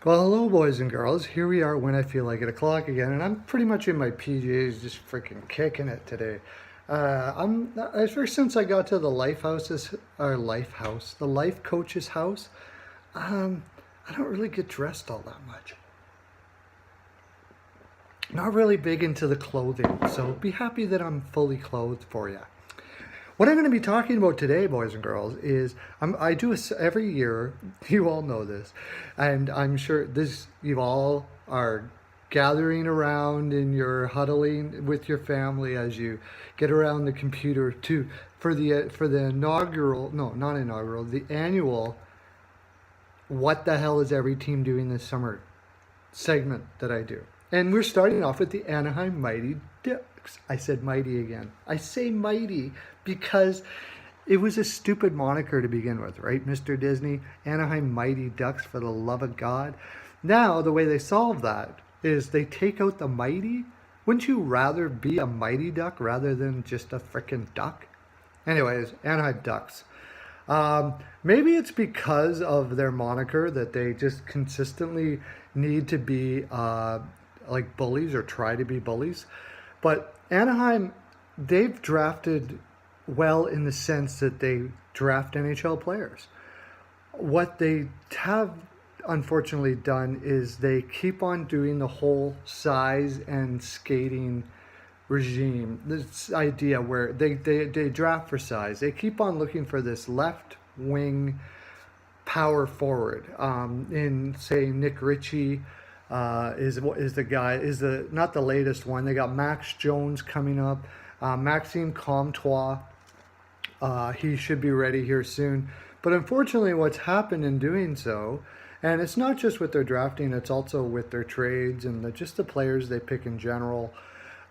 Well, hello, boys and girls. Here we are when I feel like 8 o'clock again, and I'm pretty much in my PJs, just freaking kicking it today. Ever since I got to the the life coach's house. Um, I don't really get dressed all that much. Not really big into the clothing, so be happy that I'm fully clothed for you. What I'm going to be talking about today, boys and girls, is I do this every year. You all know this, and I'm sure you all are gathering around and you're huddling with your family as you get around the computer for the inaugural, no, not inaugural, the annual. What the hell is every team doing this summer segment that I do? And we're starting off with the Anaheim Mighty Ducks. I said mighty again. I say mighty because it was a stupid moniker to begin with, right, Mr. Disney? Anaheim Mighty Ducks, for the love of God. Now, the way they solve that is they take out the mighty. Wouldn't you rather be a mighty duck rather than just a frickin' duck? Anyways, Anaheim Ducks. Maybe it's because of their moniker that they just consistently need to be like bullies or try to be bullies. But Anaheim, they've drafted well in the sense that they draft NHL players. What they have unfortunately done is they keep on doing the whole size and skating regime, this idea where they draft for size. They keep on looking for this left wing power forward. In say Nick Ritchie is not the latest one. They got Max Jones coming up, Maxime Comtois. He should be ready here soon. But unfortunately, what's happened in doing so, and it's not just with their drafting, it's also with their trades and just the players they pick in general.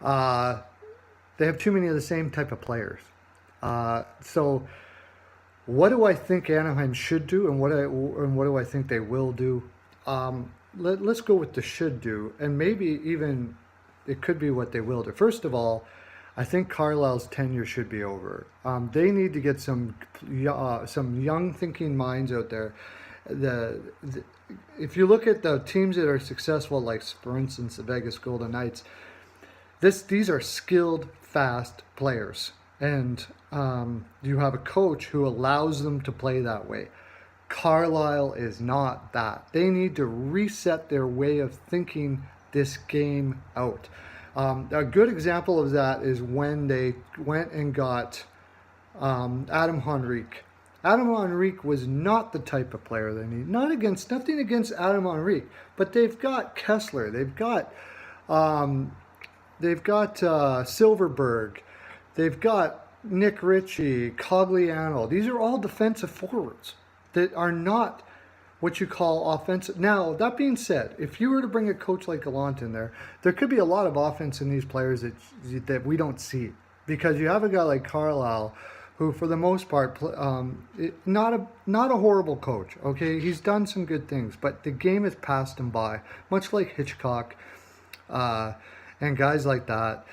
They have too many of the same type of players. So what do I think Anaheim should do, and what do I think they will do? Let's go with the should do, and maybe even it could be what they will do. First of all, I think Carlisle's tenure should be over. They need to get some young thinking minds out there. If you look at the teams that are successful, like for instance the Vegas Golden Knights, these are skilled, fast players, and you have a coach who allows them to play that way. Carlisle is not that. They need to reset their way of thinking this game out. A good example of that is when they went and got Adam Henrique. Adam Henrique was not the type of player they need. Nothing against Adam Henrique, but they've got Kessler. They've got Silverberg. They've got Nick Ritchie, Cogliano. These are all defensive forwards that are not what you call offensive. Now, that being said, if you were to bring a coach like Gallant in there could be a lot of offense in these players that we don't see. Because you have a guy like Carlisle who, for the most part, not a horrible coach, okay? He's done some good things, but the game has passed him by, much like Hitchcock and guys like that.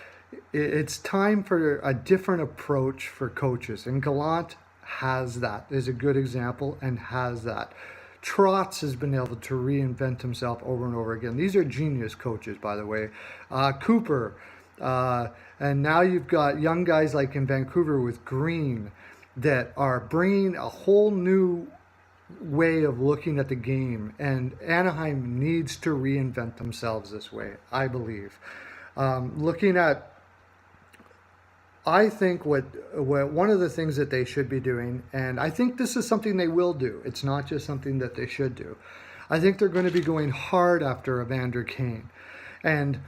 It's time for a different approach for coaches, and Gallant has that, is a good example, and has that. Trotz has been able to reinvent himself over and over again. These are genius coaches, by the way. Cooper, and now you've got young guys like in Vancouver with Green that are bringing a whole new way of looking at the game, and Anaheim needs to reinvent themselves this way, I believe. I think what one of the things that they should be doing, and I think this is something they will do, it's not just something that they should do. I think they're going to be going hard after Evander Kane. And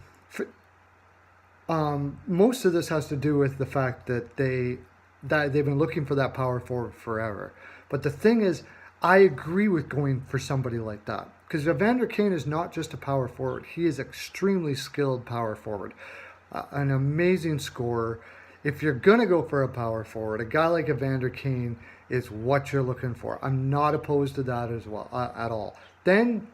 most of this has to do with the fact that they've been looking for that power forward forever. But the thing is, I agree with going for somebody like that. Because Evander Kane is not just a power forward. He is extremely skilled power forward. An amazing scorer. If you're going to go for a power forward, a guy like Evander Kane is what you're looking for. I'm not opposed to that as well, at all. Then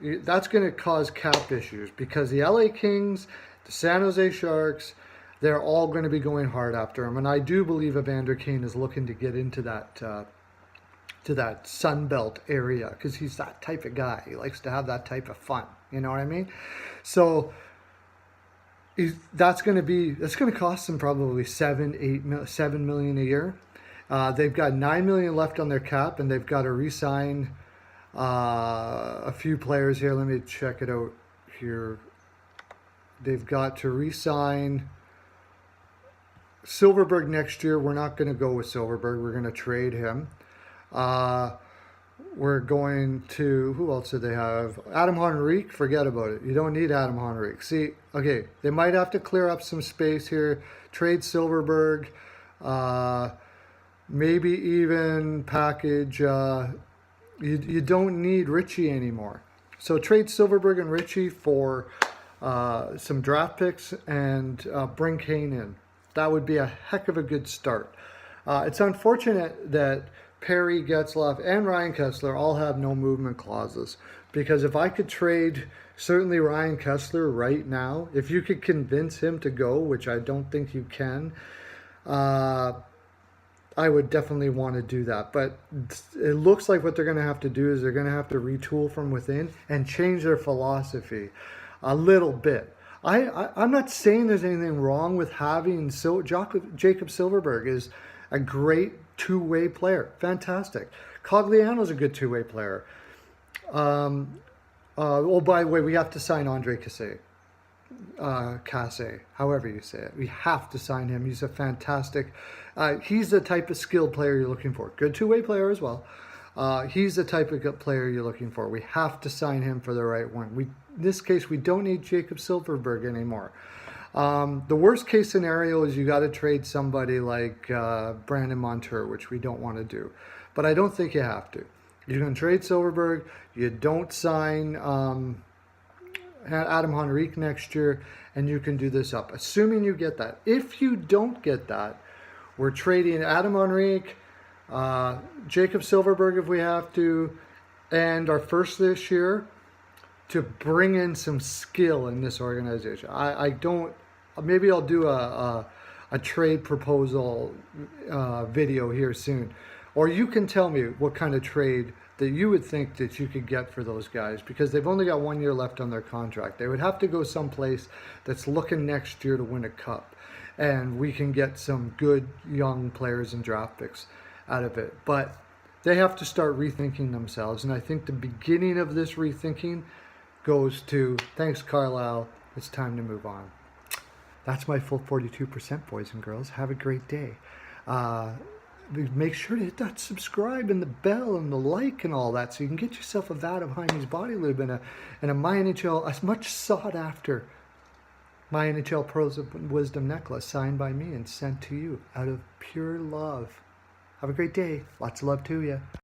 that's going to cause cap issues because the LA Kings, the San Jose Sharks, they're all going to be going hard after him. And I do believe Evander Kane is looking to get into that to that Sun Belt area because he's that type of guy. He likes to have that type of fun. You know what I mean? So that's going to cost them probably $7 million a year. They've got $9 million left on their cap, and they've got to re-sign a few players here. Let me check it out here. They've got to re-sign Silverberg next year. We're not going to go with Silverberg. We're going to trade him. We're going to, who else do they have? Adam Henrique, forget about it. You don't need Adam Henrique. See, okay, they might have to clear up some space here. Trade Silverberg. Maybe even package, you don't need Richie anymore. So trade Silverberg and Richie for some draft picks and bring Kane in. That would be a heck of a good start. It's unfortunate that Perry, Getzlaf, and Ryan Kesler all have no movement clauses, because if I could trade certainly Ryan Kesler right now, if you could convince him to go, which I don't think you can, I would definitely want to do that. But it looks like what they're going to have to do is they're going to have to retool from within and change their philosophy a little bit. I'm not saying there's anything wrong with having Jacob Silverberg is a great two-way player. Fantastic. Cogliano's a good two-way player. Oh, by the way, we have to sign Andre Casse, however you say it. We have to sign him. He's a fantastic... he's the type of skilled player you're looking for. Good two-way player as well. He's the type of player you're looking for. We have to sign him for the right one. In this case, we don't need Jacob Silverberg anymore. The worst case scenario is you got to trade somebody like Brandon Montour, which we don't want to do. But I don't think you have to. You can trade Silverberg. You don't sign Adam Henrique next year, and you can do this up, assuming you get that. If you don't get that, we're trading Adam Henrique, Jacob Silverberg if we have to, and our first this year to bring in some skill in this organization. I don't... Maybe I'll do a trade proposal video here soon. Or you can tell me what kind of trade that you would think that you could get for those guys, because they've only got 1 year left on their contract. They would have to go someplace that's looking next year to win a cup. And we can get some good young players and draft picks out of it. But they have to start rethinking themselves. And I think the beginning of this rethinking goes to, thanks Carlisle, it's time to move on. That's my full 42%, boys and girls. Have a great day. Make sure to hit that subscribe and the bell and the like and all that, so you can get yourself a vat of Jaime's Body Lube and a My NHL, a much sought after My NHL Pearls of Wisdom necklace signed by me and sent to you out of pure love. Have a great day. Lots of love to you.